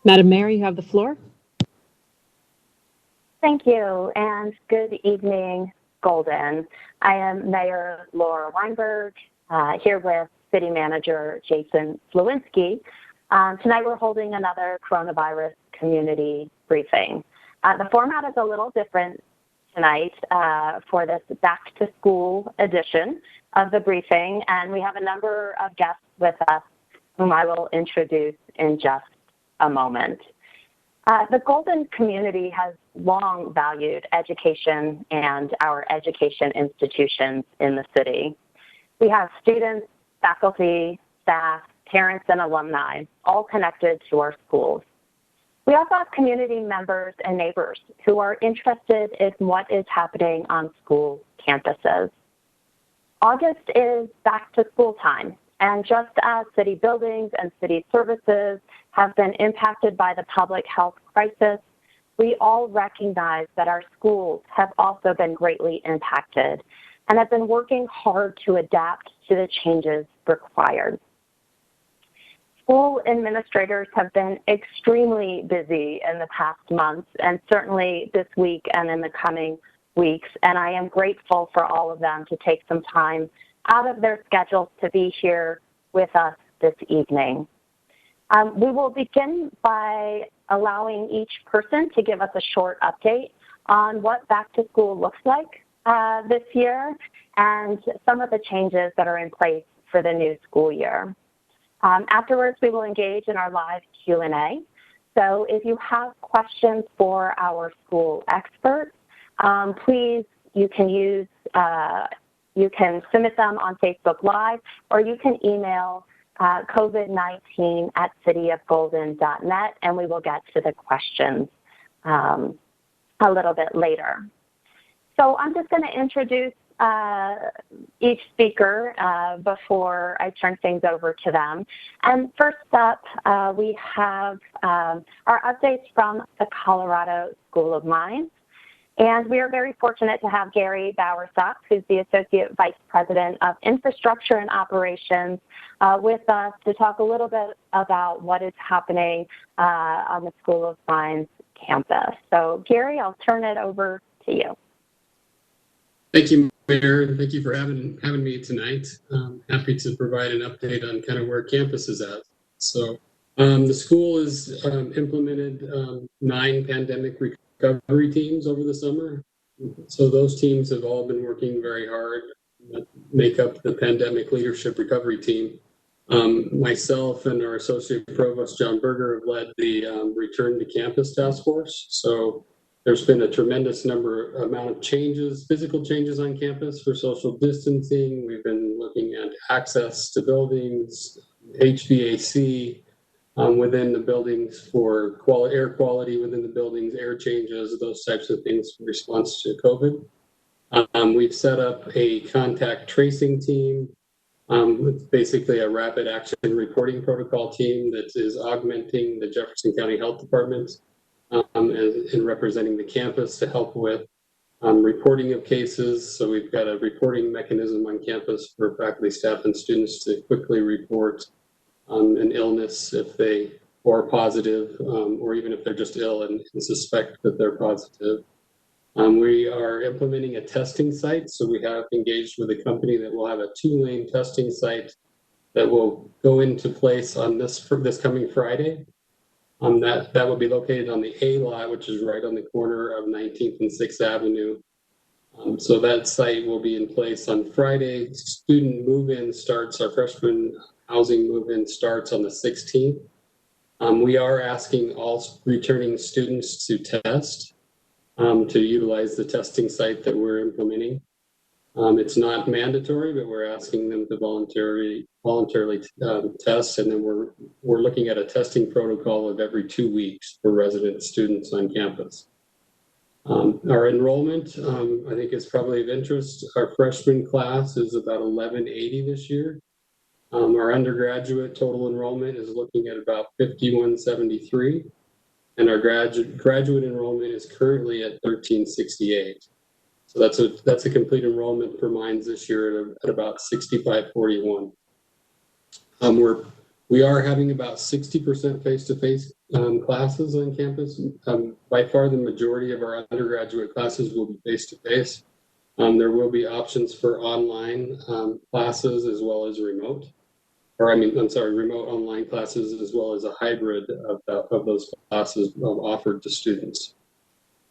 Madam Mayor, you have the floor. Thank you, and good evening, Golden. I am Mayor Laura Weinberg, here with City Manager Jason Slowinski. Tonight we're holding another coronavirus community briefing. The format is a little different tonight for this back to school edition of the briefing, and we have a number of guests with us whom I will introduce in just a moment. The Golden community has long valued education and our education institutions in the city. We have students, faculty, staff, parents, and alumni all connected to our schools. We also have community members and neighbors who are interested in what is happening on school campuses. August is back to school time, and just as city buildings and city services have been impacted by the public health crisis, we all recognize that our schools have also been greatly impacted and have been working hard to adapt to the changes required. School administrators have been extremely busy in the past months, and certainly this week and in the coming weeks, and I am grateful for all of them to take some time out of their schedules to be here with us this evening. We will begin by allowing each person to give us a short update on what back to school looks like this year and some of the changes that are in place for the new school year. Afterwards, we will engage in our live Q&A. So if you have questions for our school experts, please, you can submit them on Facebook Live, or you can email covid19@cityofgolden.net, and we will get to the questions a little bit later. So I'm just going to introduce each speaker before I turn things over to them. And first up, we have our updates from the Colorado School of Mines. And we are very fortunate to have Gary Bowersock, who's the Associate Vice President of Infrastructure and Operations, with us to talk a little bit about what is happening on the School of Mines campus. So Gary, I'll turn it over to you. Thank you, Mayor, and thank you for having me tonight. Happy to provide an update on kind of where campus is at. So the school has implemented 9 pandemic recovery teams over the summer. So those teams have all been working very hard to make up the pandemic leadership recovery team. Myself and our Associate Provost, John Berger, have led the Return to Campus Task Force. So there's been a tremendous amount of changes, physical changes on campus for social distancing. We've been looking at access to buildings, HVAC within the buildings for air quality within the buildings, air changes, those types of things in response to COVID. We've set up a contact tracing team with basically a rapid action reporting protocol team that is augmenting the Jefferson County Health Department and representing the campus to help with reporting of cases. So we've got a reporting mechanism on campus for faculty, staff, and students to quickly report an illness if they are positive, or even if they're just ill and suspect that they're positive. We are implementing a testing site. So we have engaged with a company that will have a 2-lane testing site that will go into place on this coming Friday. That will be located on the A lot, which is right on the corner of 19th and 6th Avenue. So that site will be in place on Friday. Student move-in starts, our freshman housing move-in starts on the 16th. We are asking all returning students to test, to utilize the testing site that we're implementing. It's not mandatory, but we're asking them to voluntarily test, and then we're looking at a testing protocol of every 2 weeks for resident students on campus. Our enrollment, I think, is probably of interest. Our freshman class is about 1180 this year. Our undergraduate total enrollment is looking at about 5173, and our graduate enrollment is currently at 1368. So that's a complete enrollment for Mines this year at about 6541. We are having about 60% face-to-face classes on campus. By far, the majority of our undergraduate classes will be face-to-face. There will be options for online classes as well as remote. Remote online classes as well as a hybrid of those classes offered to students.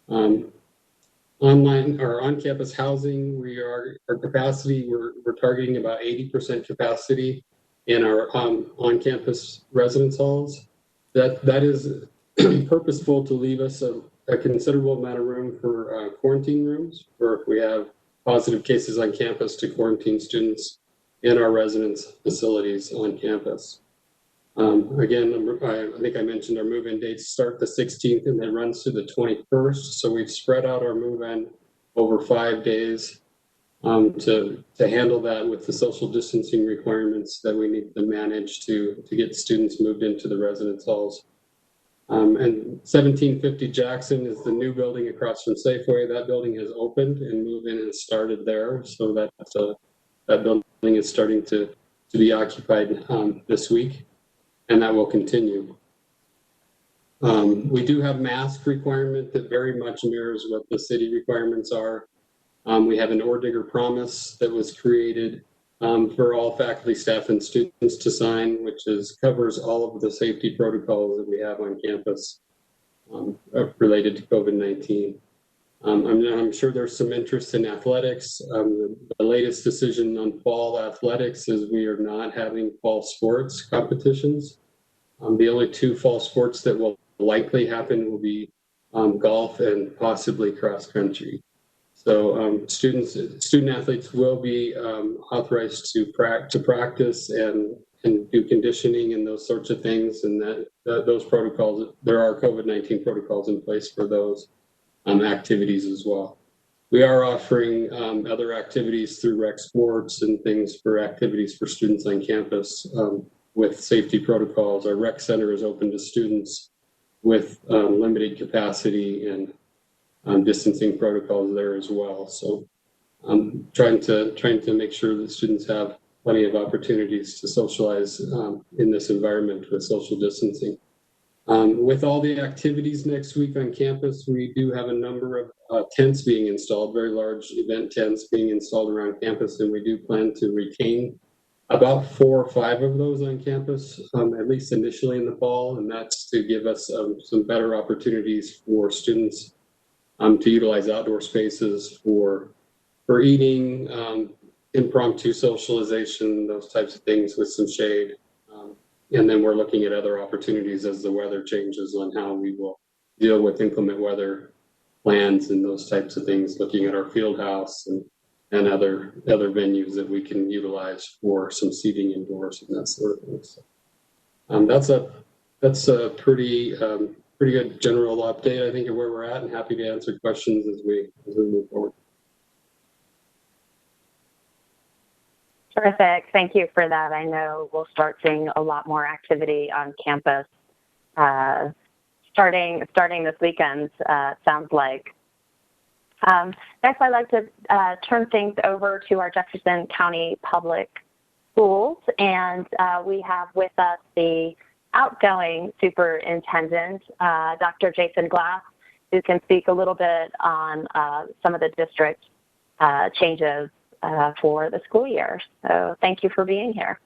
Online or on-campus housing, our capacity, we're targeting about 80% capacity in our on-campus residence halls. That is purposeful to leave us a considerable amount of room for quarantine rooms, or if we have positive cases on campus, to quarantine students in our residence facilities on campus. Again, I think I mentioned our move-in dates start the 16th and then runs to the 21st. So we've spread out our move-in over 5 days to handle that with the social distancing requirements that we need to manage to get students moved into the residence halls. And 1750 Jackson is the new building across from Safeway. That building has opened and move-in has started there. So that building is starting to be occupied this week, and that will continue. We do have mask requirement that very much mirrors what the city requirements are. We have an Digger promise that was created for all faculty, staff, and students to sign, which covers all of the safety protocols that we have on campus related to COVID-19. I'm sure there's some interest in athletics. The latest decision on fall athletics is we are not having fall sports competitions. The only 2 fall sports that will likely happen will be golf and possibly cross country. So student athletes will be authorized to practice and do conditioning and those sorts of things. And those protocols, there are COVID-19 protocols in place for those activities as well. We are offering other activities through rec sports and things for activities for students on campus with safety protocols. Our rec center is open to students with limited capacity and distancing protocols there as well. So I'm trying to make sure that students have plenty of opportunities to socialize in this environment with social distancing. With all the activities next week on campus, we do have a number of tents being installed, very large event tents being installed around campus, and we do plan to retain about 4 or 5 of those on campus, at least initially in the fall, and that's to give us some better opportunities for students to utilize outdoor spaces for eating, impromptu socialization, those types of things with some shade. And then we're looking at other opportunities as the weather changes on how we will deal with inclement weather plans and those types of things, looking at our field house and other venues that we can utilize for some seating indoors and that sort of thing. So, that's a pretty good general update, I think, of where we're at, and happy to answer questions as we move forward. Terrific. Thank you for that. I know we'll start seeing a lot more activity on campus starting this weekend, sounds like. Next, I'd like to turn things over to our Jefferson County Public Schools, and we have with us the outgoing superintendent, Dr. Jason Glass, who can speak a little bit on some of the district changes for the school year. So thank you for being here.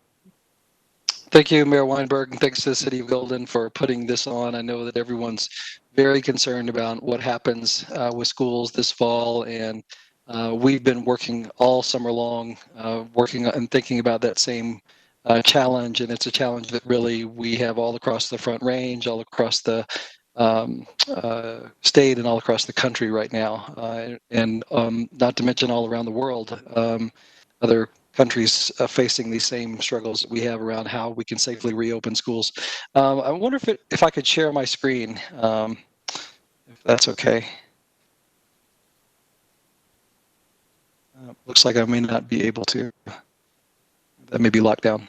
Thank you, Mayor Weinberg, and thanks to the City of Golden for putting this on. I know that everyone's very concerned about what happens with schools this fall, and we've been working all summer long, working and thinking about that same challenge, and it's a challenge that really we have all across the Front Range, all across the state, and all across the country right now, and not to mention all around the world. Other countries facing these same struggles that we have around how we can safely reopen schools. I wonder if I could share my screen, if that's okay. Looks like I may not be able to. That may be locked down.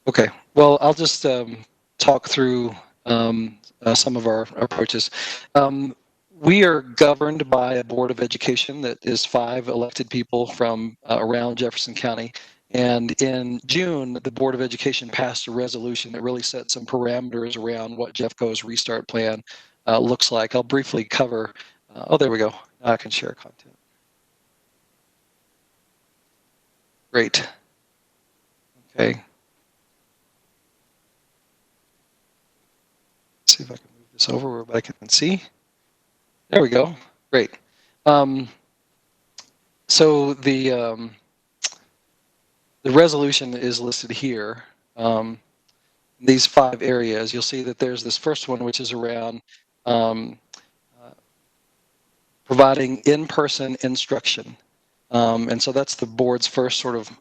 Okay, well, I'll just talk through some of our approaches. We are governed by a board of education that is 5 elected people from around Jefferson County, And in June, the Board of Education passed a resolution that really set some parameters around what Jeffco's restart plan looks like. I'll briefly cover, oh, there we go. Now I can share content. Great. Okay. Let's see if I can move this over where everybody can see. There we go. Great. So the resolution is listed here. These 5 areas, you'll see that there's this first one, which is around providing in-person instruction. And so that's the board's first sort of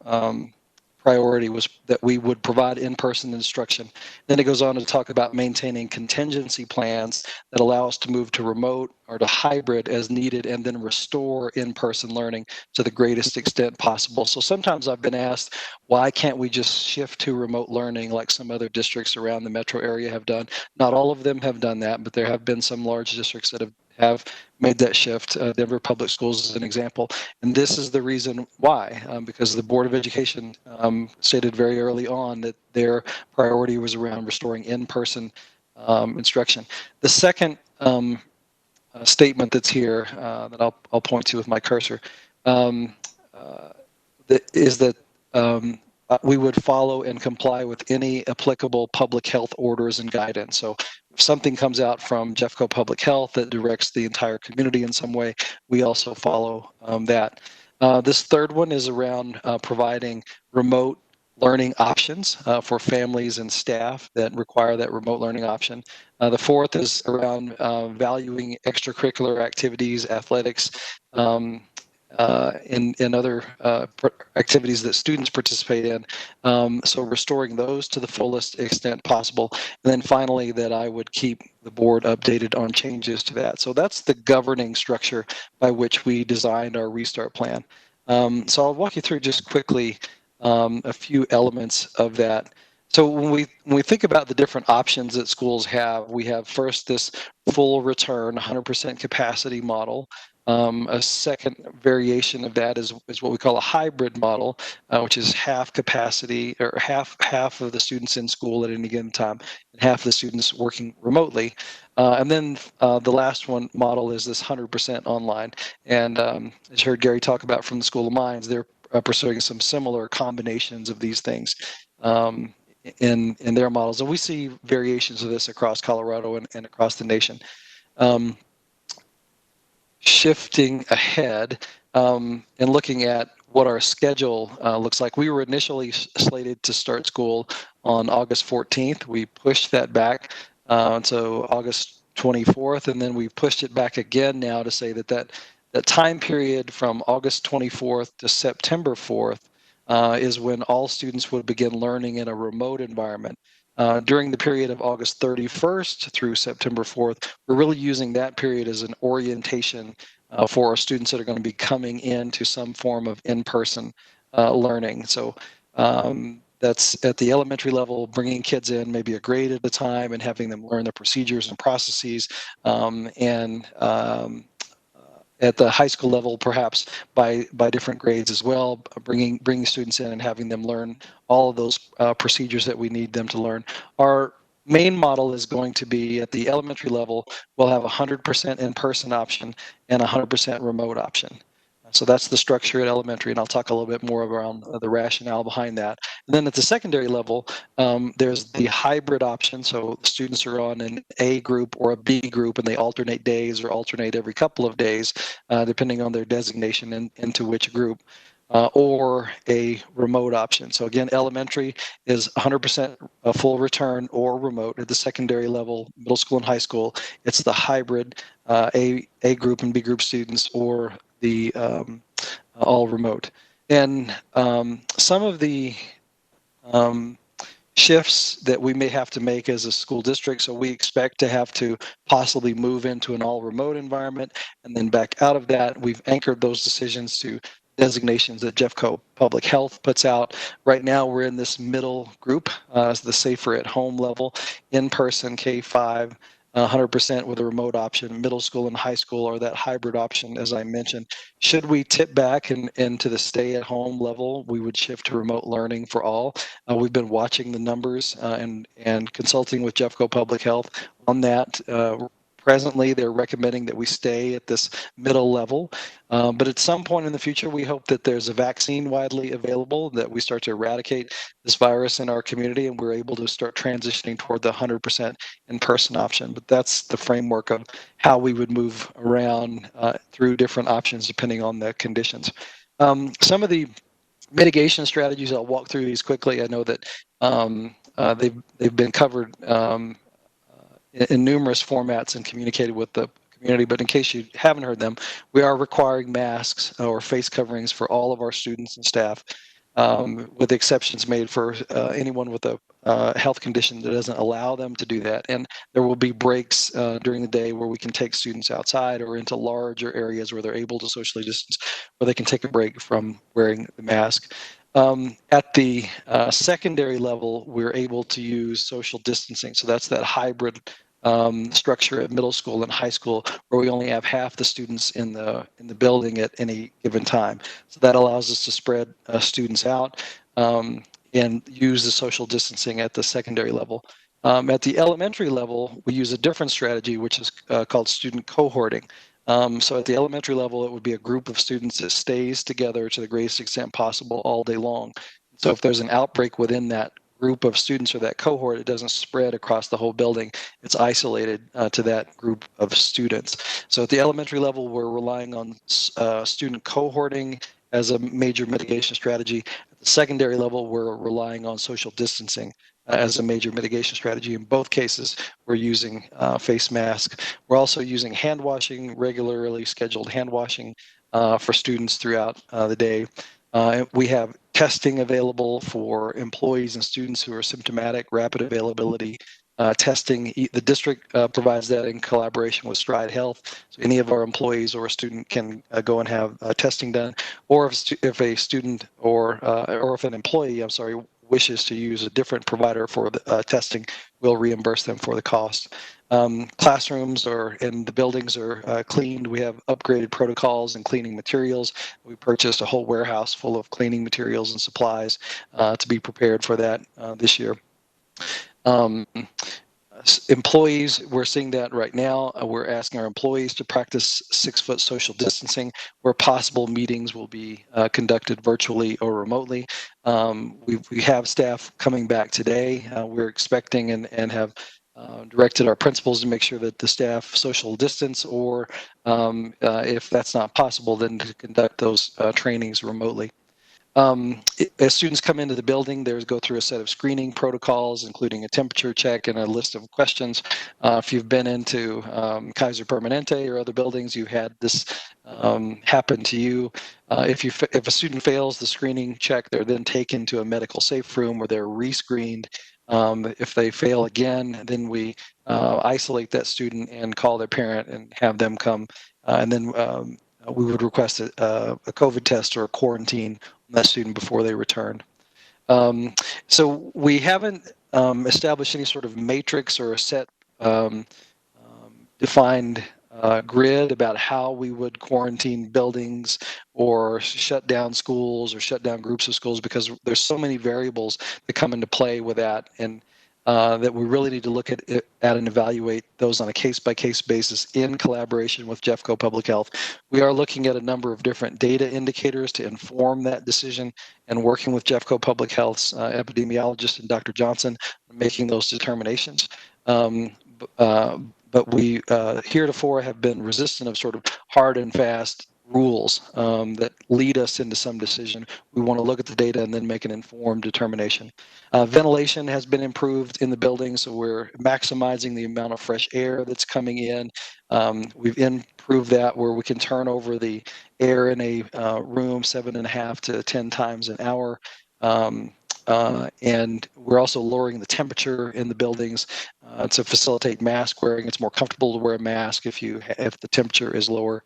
priority, was that we would provide in-person instruction. Then it goes on to talk about maintaining contingency plans that allow us to move to remote or to hybrid as needed, and then restore in-person learning to the greatest extent possible. So sometimes I've been asked, why can't we just shift to remote learning like some other districts around the metro area have done? Not all of them have done that, but there have been some large districts that have made that shift. Denver Public Schools is an example. And this is the reason why, because the Board of Education stated very early on that their priority was around restoring in-person instruction. The second statement that's here that I'll point to with my cursor is that we would follow and comply with any applicable public health orders and guidance. So if something comes out from Jeffco Public Health that directs the entire community in some way, we also follow that. This third one is around providing remote learning options for families and staff that require that remote learning option. The fourth is around valuing extracurricular activities, athletics, in other activities that students participate in. So restoring those to the fullest extent possible. And then finally, that I would keep the board updated on changes to that. So that's the governing structure by which we designed our restart plan. So I'll walk you through just quickly a few elements of that. So when we think about the different options that schools have, we have first this full return, 100% capacity model. A second variation of that is what we call a hybrid model, which is half capacity, or half of the students in school at any given time, and half of the students working remotely. And then the last one model is this 100% online. And as you heard Gary talk about from the School of Mines, they're pursuing some similar combinations of these things in their models. And we see variations of this across Colorado and across the nation. Shifting ahead and looking at what our schedule looks like. We were initially slated to start school on August 14th. We pushed that back to August 24th, and then we pushed it back again now to say that time period from August 24th to September 4th is when all students would begin learning in a remote environment. During the period of August 31st through September 4th, we're really using that period as an orientation for our students that are going to be coming into some form of in-person learning. So that's at the elementary level, bringing kids in maybe a grade at a time and having them learn the procedures and processes, and at the high school level, perhaps by different grades as well, bringing students in and having them learn all of those procedures that we need them to learn. Our main model is going to be at the elementary level, we'll have 100% in-person option and 100% remote option. So that's the structure at elementary, and I'll talk a little bit more around the rationale behind that. And then at the secondary level, there's the hybrid option. So students are on an A group or a B group, and they alternate days or alternate every couple of days, depending on their designation into which group. Or a remote option. So again, elementary is 100% a full return or remote. At the secondary level, middle school and high school, it's the hybrid A group and B group students, or the all remote. And some of the shifts that we may have to make as a school district. So we expect to have to possibly move into an all remote environment, and then back out of that. We've anchored those decisions to designations that Jeffco Public Health puts out. Right now, we're in this middle group, the safer at home level, in-person K-5, 100% with a remote option, middle school and high school, or that hybrid option, as I mentioned. Should we tip back into the stay-at-home level, we would shift to remote learning for all. We've been watching the numbers and consulting with Jeffco Public Health on that. Presently, they're recommending that we stay at this middle level. But at some point in the future, we hope that there's a vaccine widely available, that we start to eradicate this virus in our community, and we're able to start transitioning toward the 100% in-person option. But that's the framework of how we would move around through different options depending on the conditions. Some of the mitigation strategies, I'll walk through these quickly. I know that they've been covered in numerous formats and communicated with the community, but in case you haven't heard them, we are requiring masks or face coverings for all of our students and staff, with exceptions made for anyone with a health condition that doesn't allow them to do that. And there will be breaks during the day where we can take students outside or into larger areas where they're able to socially distance, where they can take a break from wearing the mask. At the secondary level, we're able to use social distancing. So that's that hybrid structure at middle school and high school, where we only have half the students in the building at any given time. So that allows us to spread students out and use the social distancing at the secondary level. At the elementary level, we use a different strategy, which is called student cohorting. So at the elementary level, it would be a group of students that stays together to the greatest extent possible all day long. So if there's an outbreak within that group of students or that cohort, it doesn't spread across the whole building. It's isolated to that group of students. So at the elementary level, we're relying on student cohorting as a major mitigation strategy. At the secondary level, we're relying on social distancing as a major mitigation strategy. In both cases, we're using face masks. We're also using hand washing, regularly scheduled hand washing for students throughout the day. We have testing available for employees and students who are symptomatic, rapid availability testing. The district provides that in collaboration with Stride Health. So any of our employees or a student can go and have testing done, or if a student or if an employee, I'm sorry, wishes to use a different provider for the testing, we'll reimburse them for the cost. Classrooms and the buildings are cleaned. We have upgraded protocols and cleaning materials. We purchased a whole warehouse full of cleaning materials and supplies to be prepared for that this year. Employees, we're seeing that right now. We're asking our employees to practice 6-foot social distancing. Where possible, meetings will be conducted virtually or remotely. We have staff coming back today. We're expecting and have directed our principals to make sure that the staff social distance, or if that's not possible, then to conduct those trainings remotely. As students come into the building, they go through a set of screening protocols, including a temperature check and a list of questions. If you've been into Kaiser Permanente or other buildings, you've had this happen to you. If a student fails the screening check, they're then taken to a medical safe room where they're rescreened. If they fail again, then we isolate that student and call their parent and have them come. And then we would request a COVID test or a quarantine on that student before they return. So we haven't established any sort of matrix or a set defined grid about how we would quarantine buildings or shut down schools or shut down groups of schools, because there's so many variables that come into play with that, and that we really need to look at and evaluate those on a case-by-case basis in collaboration with Jeffco Public Health. We are looking at a number of different data indicators to inform that decision, and working with Jeffco Public Health's epidemiologist and Dr. Johnson, making those determinations. But we heretofore have been resistant of sort of hard and fast rules that lead us into some decision. We want to look at the data and then make an informed determination. Ventilation has been improved in the building, so we're maximizing the amount of fresh air that's coming in. We've improved that where we can turn over the air in a room 7.5 to 10 times an hour. And we're also lowering the temperature in the buildings to facilitate mask wearing. It's more comfortable to wear a mask if the temperature is lower.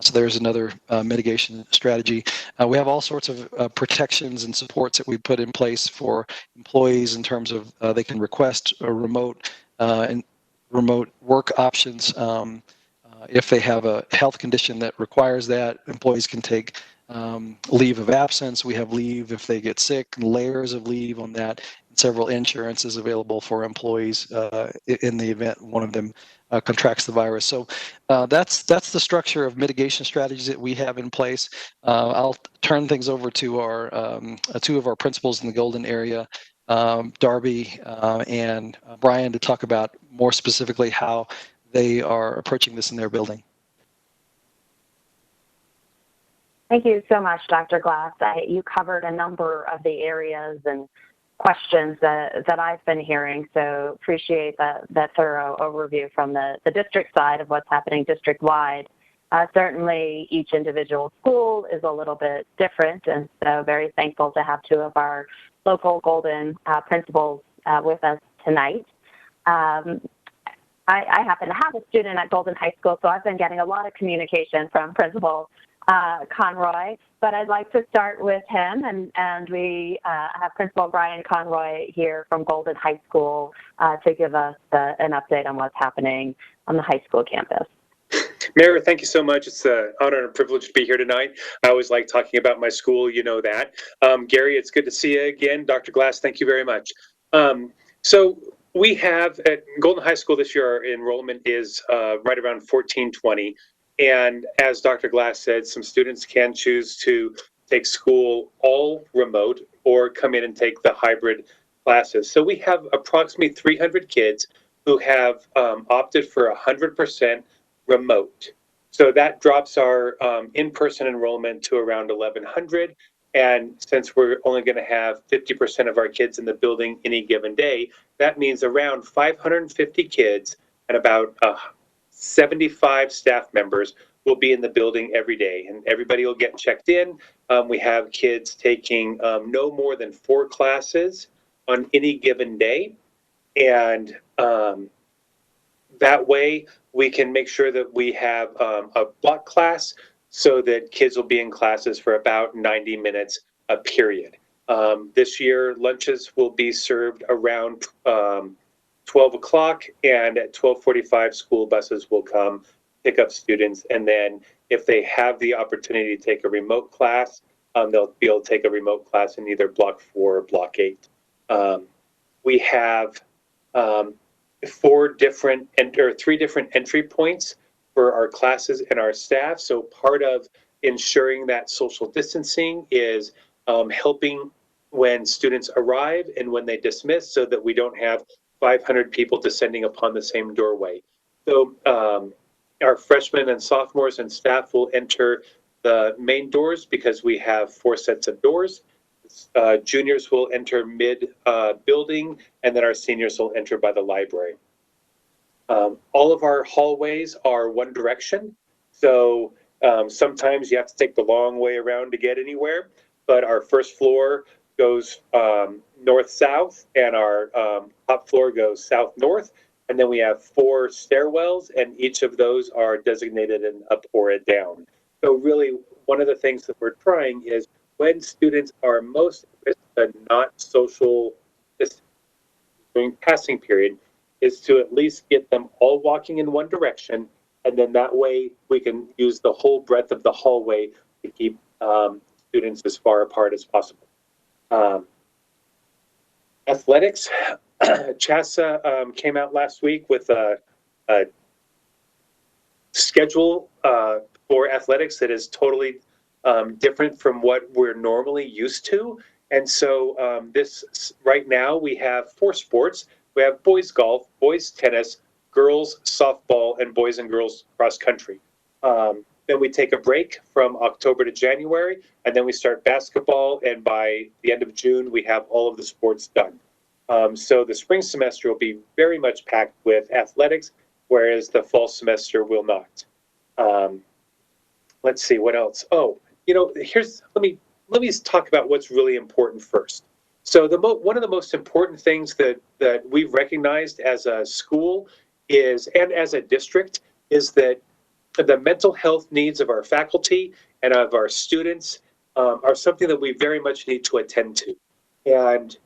So there's another mitigation strategy. We have all sorts of protections and supports that we put in place for employees in terms of they can request a remote and remote work options. If they have a health condition that requires that, employees can take leave of absence. We have leave if they get sick, layers of leave on that. Several insurances available for employees in the event one of them contracts the virus. So that's the structure of mitigation strategies that we have in place. I'll turn things over to our two of our principals in the Golden area, Darby and Brian, to talk about more specifically how they are approaching this in their building. Thank you so much, Dr. Glass. You covered a number of the areas and questions that I've been hearing, so appreciate that thorough overview from the district side of what's happening district-wide. Certainly, each individual school is a little bit different, and so very thankful to have two of our local Golden principals with us tonight. I happen to have a student at Golden High School, so I've been getting a lot of communication from Principal Conroy, but I'd like to start with him, and we have Principal Brian Conroy here from Golden High School to give us an update on what's happening on the high school campus. Mayor, thank you so much. It's an honor and a privilege to be here tonight. I always like talking about my school, you know that. Gary, it's good to see you again. Dr. Glass, thank you very much. So we have at Golden High School this year, our enrollment is right around 1420. And as Dr. Glass said, some students can choose to take school all remote or come in and take the hybrid classes. So we have approximately 300 kids who have opted for 100% remote. So that drops our in-person enrollment to around 1,100. And since we're only going to have 50% of our kids in the building any given day, that means around 550 kids and about 75 staff members will be in the building every day, and everybody will get checked in. We have kids taking no more than 4 classes on any given day, and that way we can make sure that we have a block class so that kids will be in classes for about 90 minutes a period. This year, lunches will be served around 12 o'clock, and at 12:45, school buses will come pick up students. And then if they have the opportunity to take a remote class, they'll be able to take a remote class in either block 4 or block 8. We have 3 different entry points for our classes and our staff. So part of ensuring that social distancing is helping when students arrive and when they dismiss, so that we don't have 500 people descending upon the same doorway. So our freshmen and sophomores and staff will enter the main doors because we have 4 sets of doors. Juniors will enter mid-building, and then our seniors will enter by the library. All of our hallways are one direction, so sometimes you have to take the long way around to get anywhere, but our first floor goes north-south, and our top floor goes south-north, and then we have 4 stairwells, and each of those are designated an up or a down. So really, one of the things that we're trying is when students are most at risk of not social distance during passing period, is to at least get them all walking in one direction, and then that way we can use the whole breadth of the hallway to keep students as far apart as possible. Athletics, CHASA came out last week with a schedule for athletics that is totally different from what we're normally used to. And so this right now we have 4 sports. We have boys golf, boys tennis, girls softball, and boys and girls cross country. Then we take a break from October to January, and then we start basketball, and by the end of June, we have all of the sports done. So the spring semester will be very much packed with athletics, whereas the fall semester will not. Let's see, what else? Oh, you know, let me talk about what's really important first. So one of the most important things that we've recognized as a school is, and as a district, is that the mental health needs of our faculty and of our students are something that we very much need to attend to. And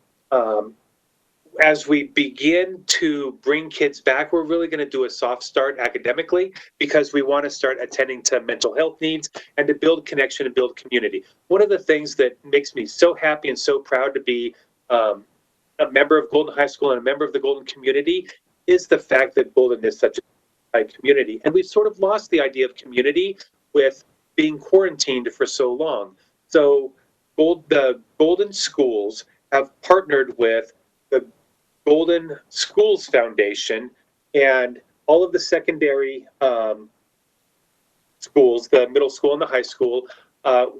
as we begin to bring kids back, we're really going to do a soft start academically because we want to start attending to mental health needs and to build connection and build community. One of the things that makes me so happy and so proud to be a member of Golden High School and a member of the Golden community is the fact that Golden is such a community. And we've sort of lost the idea of community with being quarantined for so long. So the Golden schools have partnered with the Golden Schools Foundation and all of the secondary schools, the middle school and the high school,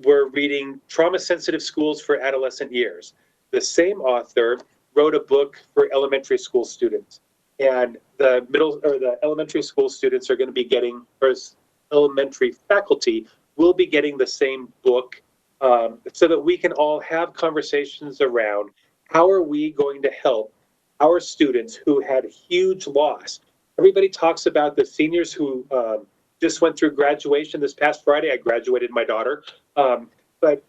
were reading Trauma-Sensitive Schools for Adolescent Years. The same author wrote a book for elementary school students. And the elementary school students are going to be getting, or elementary faculty will be getting the same book so that we can all have conversations around how are we going to help our students who had huge loss. Everybody talks about the seniors who just went through graduation this past Friday. I graduated my daughter, but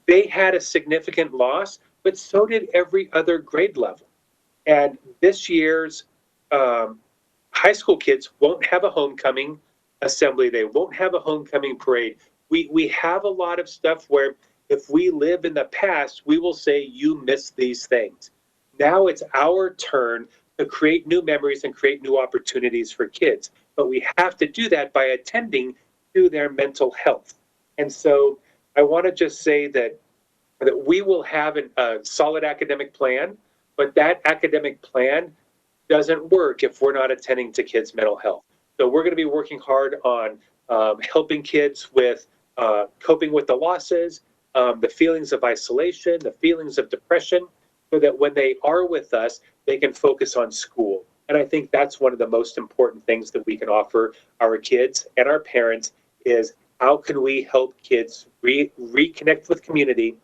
they had a significant loss, but so did every other grade level. And this year's high school kids won't have a homecoming assembly. They won't have a homecoming parade. We have a lot of stuff where if we live in the past, we will say, you missed these things. Now it's our turn to create new memories and create new opportunities for kids. But we have to do that by attending to their mental health. And so I want to just say that we will have a solid academic plan, but that academic plan doesn't work if we're not attending to kids' mental health. So we're going to be working hard on helping kids with coping with the losses, the feelings of isolation, the feelings of depression, so that when they are with us, they can focus on school. And I think that's one of the most important things that we can offer our kids and our parents is how can we help kids reconnect with community,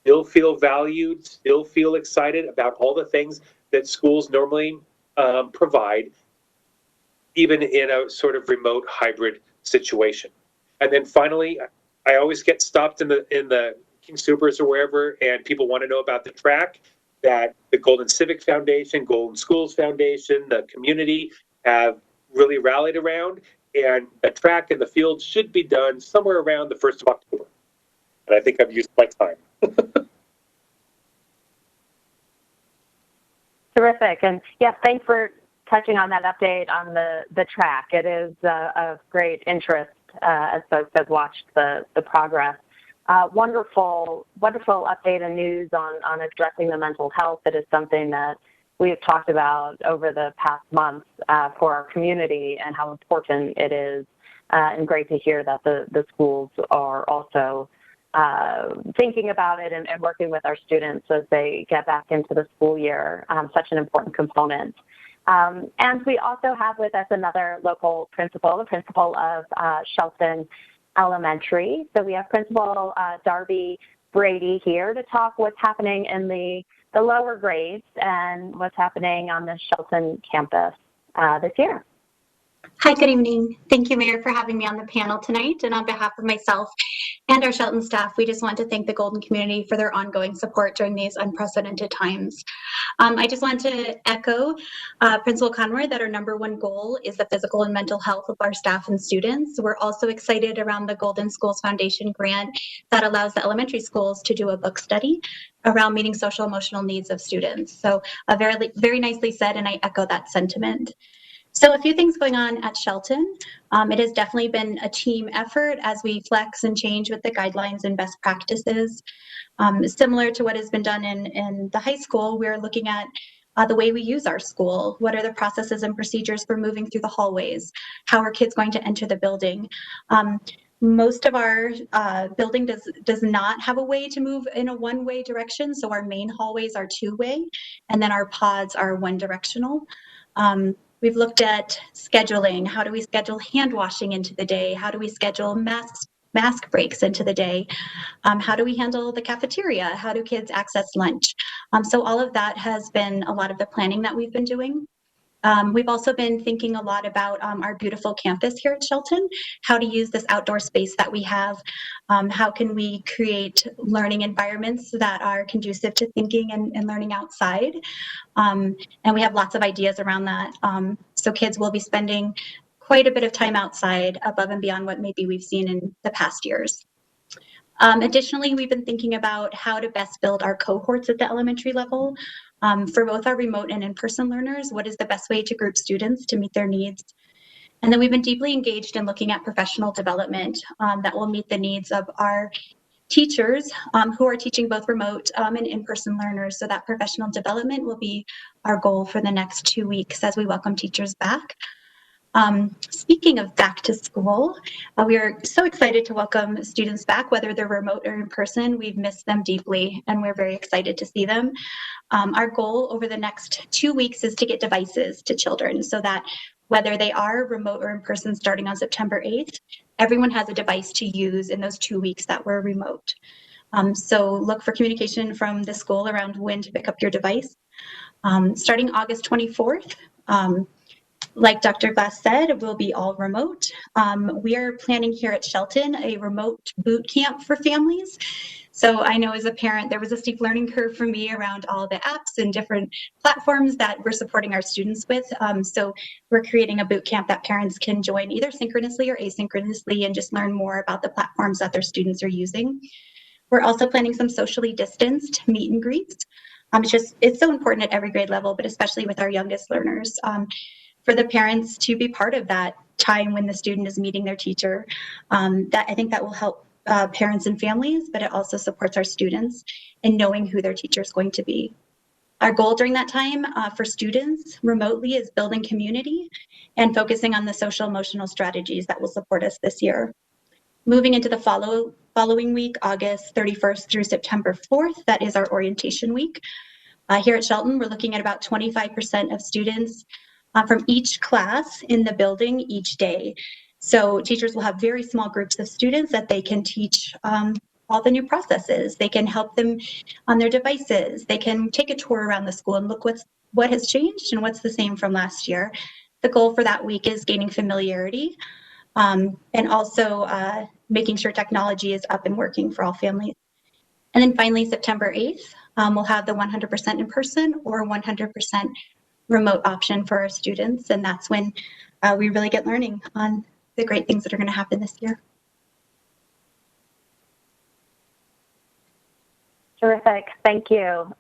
still feel valued, still feel excited about all the things that schools normally provide, even in a sort of remote hybrid situation. And then finally, I always get stopped in the King Supers or wherever, and people want to know about the track that the Golden Civic Foundation, Golden Schools Foundation, the community have really rallied around. And the track and the field should be done somewhere around the 1st of October. And I think I've used my time. Terrific. And yes, thanks for touching on that update on the track. It is of great interest as folks have watched the progress. Wonderful update and news on addressing the mental health. It is something that we have talked about over the past months for our community and how important it is. And great to hear that the schools are also thinking about it and working with our students as they get back into the school year, such an important component. And we also have with us another local principal, the principal of Shelton Elementary. So we have Principal Darby Brady here to talk what's happening in the lower grades and what's happening on the Shelton campus this year. Hi, good evening. Thank you, Mayor, for having me on the panel tonight. And on behalf of myself and our Shelton staff, we just want to thank the Golden community for their ongoing support during these unprecedented times. I just want to echo Principal Conroy that our #1 goal is the physical and mental health of our staff and students. We're also excited around the Golden Schools Foundation grant that allows the elementary schools to do a book study around meeting social emotional needs of students. So very, very nicely said, and I echo that sentiment. So a few things going on at Shelton. It has definitely been a team effort as we flex and change with the guidelines and best practices. Similar to what has been done in the high school, we're looking at the way we use our school. What are the processes and procedures for moving through the hallways? How are kids going to enter the building? Most of our building does not have a way to move in a one-way direction. So our main hallways are two-way, and then our pods are one-directional. We've looked at scheduling. How do we schedule hand washing into the day? How do we schedule mask breaks into the day? How do we handle the cafeteria? How do kids access lunch? So all of that has been a lot of the planning that we've been doing. We've also been thinking a lot about our beautiful campus here at Shelton, how to use this outdoor space that we have. How can we create learning environments that are conducive to thinking and learning outside? And we have lots of ideas around that. So kids will be spending quite a bit of time outside above and beyond what maybe we've seen in the past years. Additionally, we've been thinking about how to best build our cohorts at the elementary level. For both our remote and in-person learners, what is the best way to group students to meet their needs? And then we've been deeply engaged in looking at professional development that will meet the needs of our teachers who are teaching both remote and in-person learners. So that professional development will be our goal for the next 2 weeks as we welcome teachers back. Speaking of back to school, we are so excited to welcome students back, whether they're remote or in person. We've missed them deeply, and we're very excited to see them. Our goal over the next 2 weeks is to get devices to children so that whether they are remote or in person starting on September 8th, everyone has a device to use in those 2 weeks that we're remote. So look for communication from the school around when to pick up your device. Starting August 24th, like Dr. Glass said, we'll be all remote. We are planning here at Shelton a remote boot camp for families. So I know as a parent, there was a steep learning curve for me around all the apps and different platforms that we're supporting our students with. So we're creating a boot camp that parents can join either synchronously or asynchronously and just learn more about the platforms that their students are using. We're also planning some socially distanced meet and greets. It's so important at every grade level, but especially with our youngest learners. For the parents to be part of that time when the student is meeting their teacher. That I think that will help parents and families, but it also supports our students in knowing who their teacher is going to be. Our goal during that time for students remotely is building community and focusing on the social emotional strategies that will support us this year. Moving into the following week, August 31st through September 4th, that is our orientation week. Here at Shelton, we're looking at about 25% of students from each class in the building each day. So teachers will have very small groups of students that they can teach all the new processes. They can help them on their devices. They can take a tour around the school and look what has changed and what's the same from last year. The goal for that week is gaining familiarity and also making sure technology is up and working for all families. And then finally, September 8th, we'll have the 100% in person or 100% remote option for our students. And that's when we really get learning on the great things that are going to happen this year. Terrific. Thank you.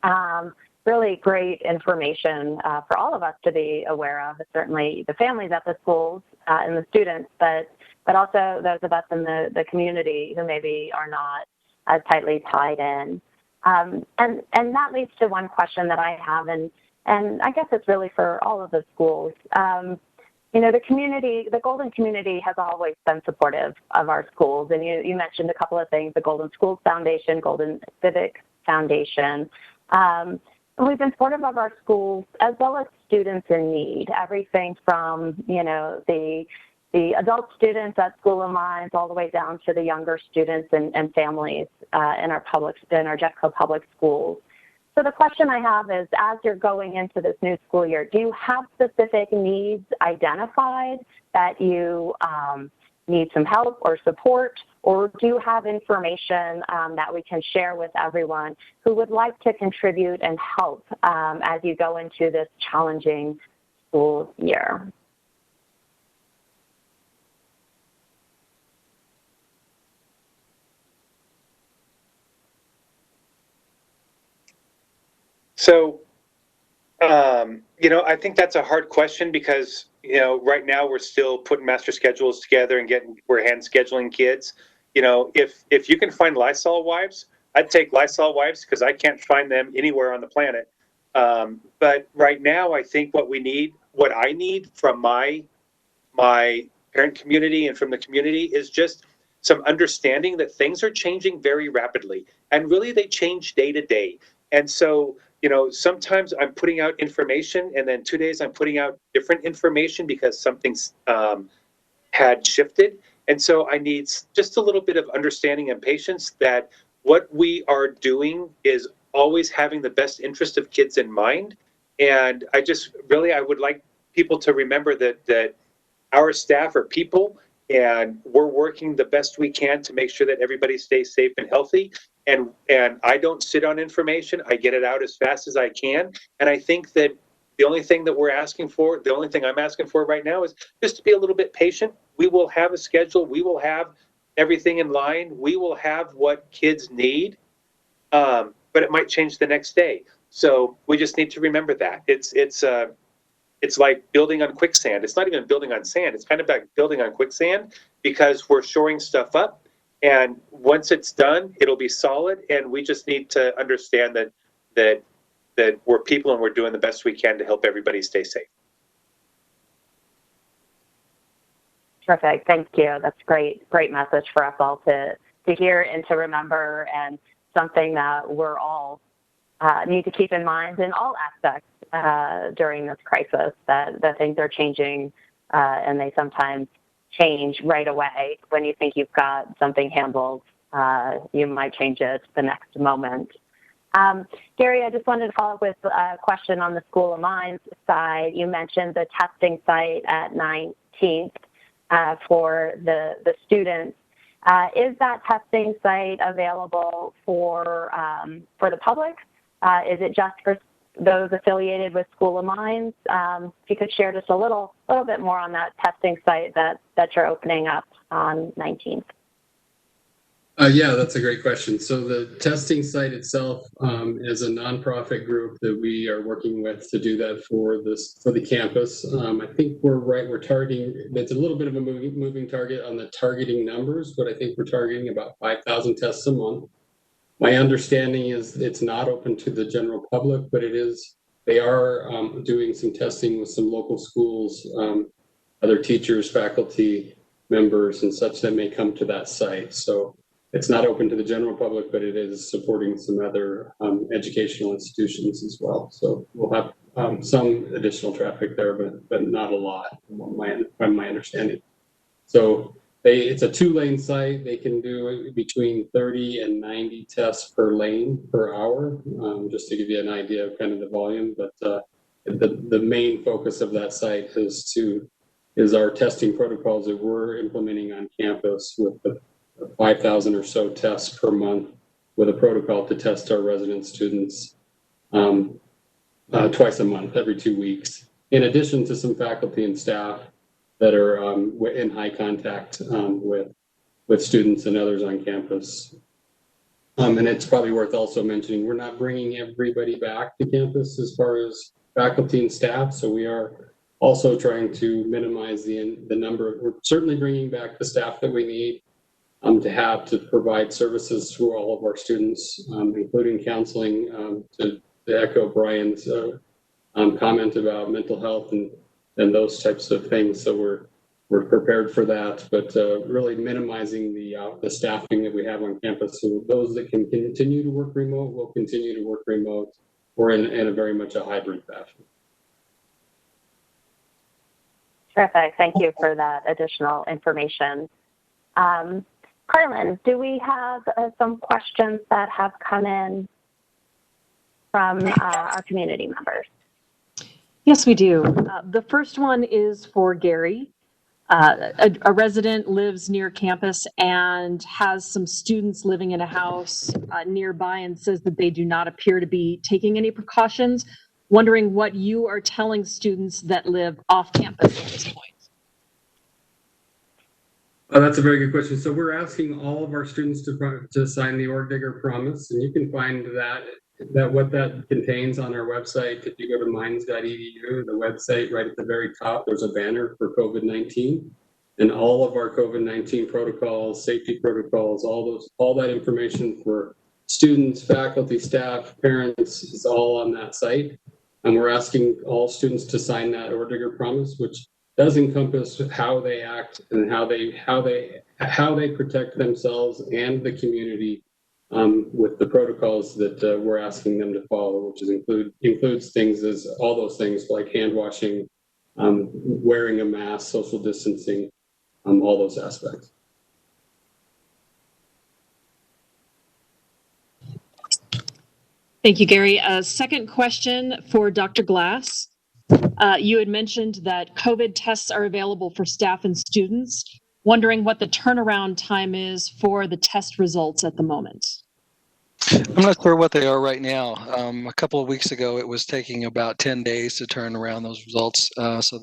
Really great information for all of us to be aware of, certainly the families at the schools and the students, but also those of us in the community who maybe are not as tightly tied in. And that leads to one question that I have, and I guess it's really for all of the schools. You know, the community, the Golden community has always been supportive of our schools. And you mentioned a couple of things, the Golden Schools Foundation, Golden Civic Foundation. We've been supportive of our schools as well as students in need, everything from, you know, the adult students at School of Mines all the way down to the younger students and families in our Jeffco public schools. So the question I have is, as you're going into this new school year, do you have specific needs identified that you need some help or support, or do you have information that we can share with everyone who would like to contribute and help as you go into this challenging school year? So, you know, I think that's a hard question because, you know, right now we're still putting master schedules together and we're hand scheduling kids. You know, if you can find Lysol wipes, I'd take Lysol wipes because I can't find them anywhere on the planet. But right now, I think what I need from my parent community and from the community is just some understanding that things are changing very rapidly, and really they change day to day. And so, you know, sometimes I'm putting out information and then 2 days I'm putting out different information because something's had shifted. And so I need just a little bit of understanding and patience that what we are doing is always having the best interest of kids in mind. And I would like people to remember that our staff are people, and we're working the best we can to make sure that everybody stays safe and healthy. And I don't sit on information. I get it out as fast as I can. And I think that the only thing that we're asking for, the only thing I'm asking for right now is just to be a little bit patient. We will have a schedule. We will have everything in line. We will have what kids need, but it might change the next day. So we just need to remember that. It's like building on quicksand. It's not even building on sand. It's kind of like building on quicksand, because we're shoring stuff up. And once it's done, it'll be solid. And we just need to understand that we're people and we're doing the best we can to help everybody stay safe. Terrific. Thank you. That's great. Great message for us all to hear and to remember, and something that we're all need to keep in mind in all aspects during this crisis, that things are changing, and they sometimes change right away. When you think you've got something handled, you might change it the next moment. Gary, I just wanted to follow up with a question on the School of Mines side. You mentioned the testing site at 19th for the students. Is that testing site available for the public? Is it just for those affiliated with School of Mines? If you could share just a little bit more on that testing site that you're opening up on 19th. Yeah, that's a great question. So the testing site itself is a nonprofit group that we are working with to do that for the campus. I think we're targeting, it's a little bit of a moving target on the targeting numbers, but I think we're targeting about 5,000 tests a month. My understanding is it's not open to the general public, but they are doing some testing with some local schools, other teachers, faculty members, and such that may come to that site. So it's not open to the general public, but it is supporting some other educational institutions as well. So we'll have some additional traffic there, but not a lot, from my understanding. So it's a 2-lane site. They can do between 30 and 90 tests per lane per hour, just to give you an idea of kind of the volume. But the main focus of that site is our testing protocols that we're implementing on campus, with the 5,000 or so tests per month, with a protocol to test our resident students twice a month, every 2 weeks, in addition to some faculty and staff that are in high contact with students and others on campus. And it's probably worth also mentioning, we're not bringing everybody back to campus as far as faculty and staff, so we are also trying to minimize the number. We're certainly bringing back the staff that we need to provide services to all of our students, including counseling, to echo Brian's comment about mental health and those types of things. So we're prepared for that, but really minimizing the staffing that we have on campus. So those that can continue to work remote will continue to work remote, or in a very much a hybrid fashion. Terrific. Thank you for that additional information. Carlin, do we have some questions that have come in from our community members? Yes, we do. The first one is for Gary. A resident lives near campus and has some students living in a house nearby, and says that they do not appear to be taking any precautions. Wondering what you are telling students that live off campus at this point. That's a very good question. So we're asking all of our students to sign the Org Digger Promise, and you can find what that contains on our website. If you go to mines.edu, the website, right at the very top, there's a banner for COVID-19, and all of our COVID-19 protocols, safety protocols, all that information for students, faculty, staff, parents is all on that site. And we're asking all students to sign that Org Digger Promise, which does encompass how they act and how they protect themselves and the community with the protocols that we're asking them to follow, which includes things as all those things like hand washing, wearing a mask, social distancing, all those aspects. Thank you, Gary. Second question for Dr. Glass. You had mentioned that COVID tests are available for staff and students. Wondering what the turnaround time is for the test results at the moment. I'm not sure what they are right now. A couple of weeks ago, it was taking about 10 days to turn around those results, so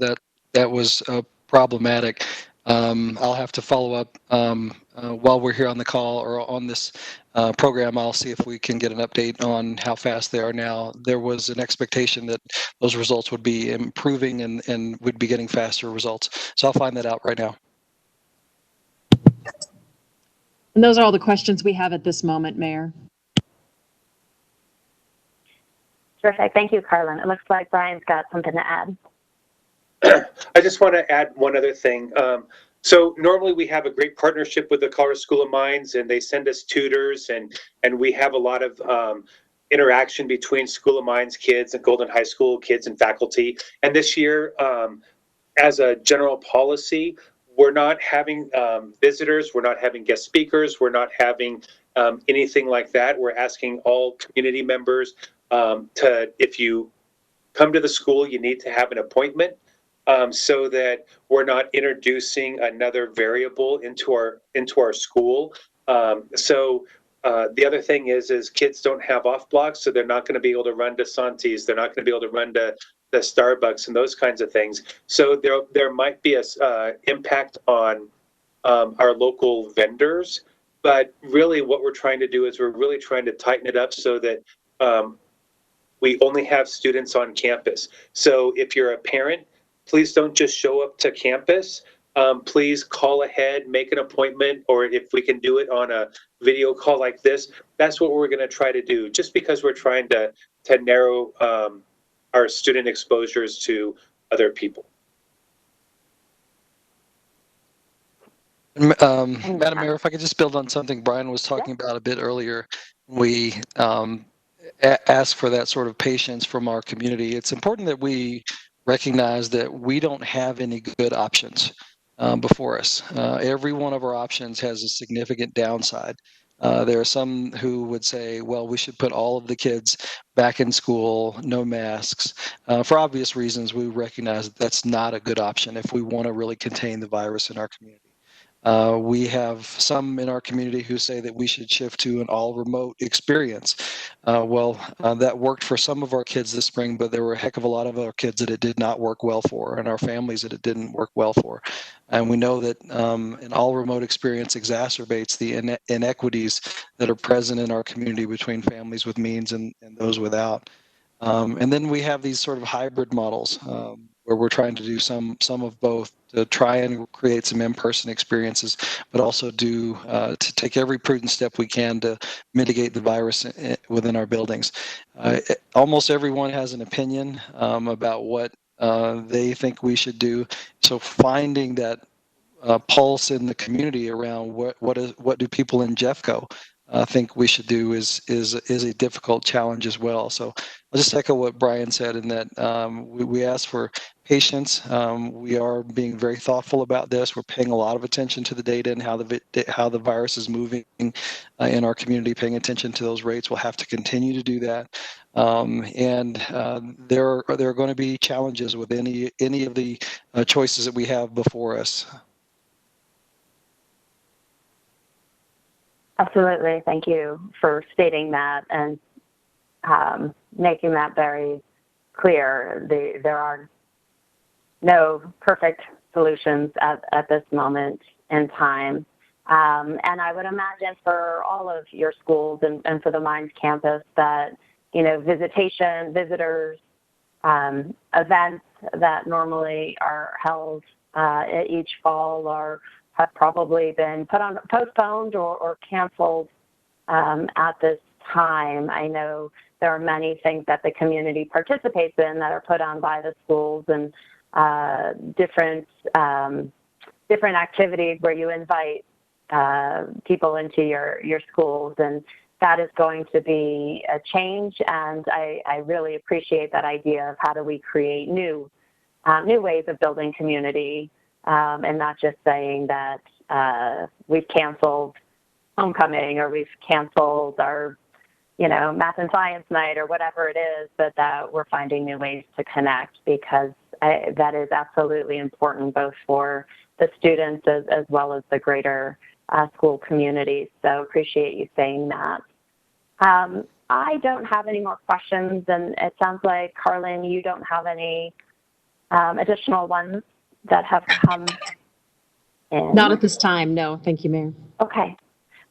that was problematic. I'll have to follow up while we're here on the call or on this program. I'll see if we can get an update on how fast they are now. There was an expectation that those results would be improving and would be getting faster results. So I'll find that out right now. And those are all the questions we have at this moment, Mayor. Terrific. Thank you, Carlin. It looks like Brian's got something to add. I just want to add one other thing. So normally we have a great partnership with the Colorado School of Mines, and they send us tutors, and we have a lot of interaction between School of Mines kids and Golden High School kids and faculty. And this year, as a general policy, we're not having visitors, we're not having guest speakers, we're not having anything like that. We're asking all community members if you come to the school, you need to have an appointment so that we're not introducing another variable into our school. The other thing is kids don't have off blocks, so they're not going to be able to run to Santi's, they're not going to be able to run to the Starbucks and those kinds of things. So there might be a impact on our local vendors, but really what we're trying to do is we're really trying to tighten it up so that we only have students on campus. So if you're a parent, please don't just show up to campus. Please call ahead, make an appointment, or if we can do it on a video call like this, that's what we're going to try to do, just because we're trying to narrow our student exposures to other people. Madam Mayor, if I could just build on something Brian was talking about a bit earlier. We ask for that sort of patience from our community. It's important that we recognize that we don't have any good options before us. Every one of our options has a significant downside. There are some who would say, well, we should put all of the kids back in school, no masks. For obvious reasons, we recognize that that's not a good option if we want to really contain the virus in our community. We have some in our community who say that we should shift to an all remote experience. That worked for some of our kids this spring, but there were a heck of a lot of our kids that it did not work well for, and our families that it didn't work well for. And we know that an all remote experience exacerbates the inequities that are present in our community between families with means and those without. And then we have these sort of hybrid models where we're trying to do some of both to try and create some in-person experiences, but also to take every prudent step we can to mitigate the virus within our buildings. Almost everyone has an opinion about what they think we should do. So finding that pulse in the community around what do people in Jeffco think we should do is a difficult challenge as well. So I'll just echo what Brian said in that we ask for patience. We are being very thoughtful about this. We're paying a lot of attention to the data and how the virus is moving in our community, paying attention to those rates. We'll have to continue to do that. There are going to be challenges with any of the choices that we have before us. Absolutely. Thank you for stating that and making that very clear. There are no perfect solutions at this moment in time. And I would imagine for all of your schools and for the Mines campus that, visitors, events that normally are held each fall have probably been postponed or canceled at this time. I know there are many things that the community participates in that are put on by the schools and different activities where you invite people into your schools, and that is going to be a change. And I really appreciate that idea of how do we create new ways of building community. And not just saying that we've canceled homecoming or we've canceled our, math and science night or whatever it is, but that we're finding new ways to connect because That is absolutely important, both for the students as well as the greater school community. So appreciate you saying that. I don't have any more questions, and it sounds like, Carlin, you don't have any additional ones that have come in. Not at this time, no. Thank you, Mayor. Okay.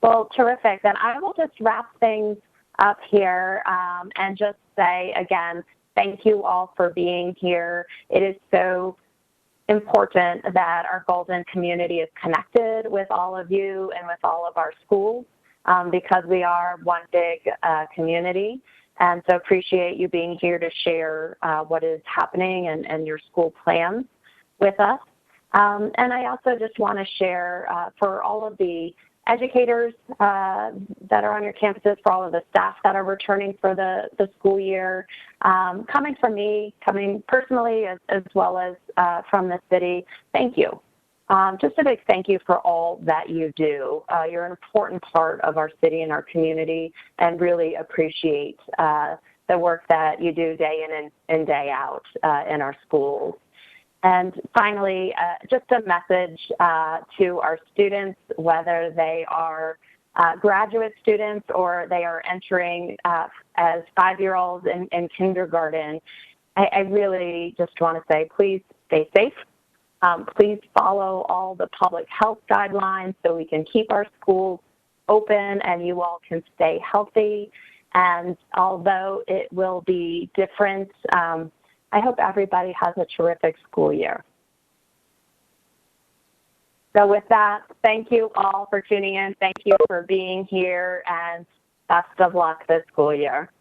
Well, terrific. Then I will just wrap things up here and just say, again, thank you all for being here. It is so important that our Golden community is connected with all of you and with all of our schools because we are one big community. And so appreciate you being here to share what is happening and your school plans with us. And I also just want to share for all of the educators that are on your campuses, for all of the staff that are returning for the school year, coming from me, coming personally as well as from the city, thank you. Just a big thank you for all that you do. You're an important part of our city and our community, and really appreciate the work that you do day in and day out in our schools. And finally, just a message to our students, whether they are graduate students or they are entering as 5-year-olds in kindergarten. I really just want to say, please stay safe. Please follow all the public health guidelines so we can keep our schools open and you all can stay healthy. And although it will be different, I hope everybody has a terrific school year. So with that, thank you all for tuning in. Thank you for being here, and best of luck this school year.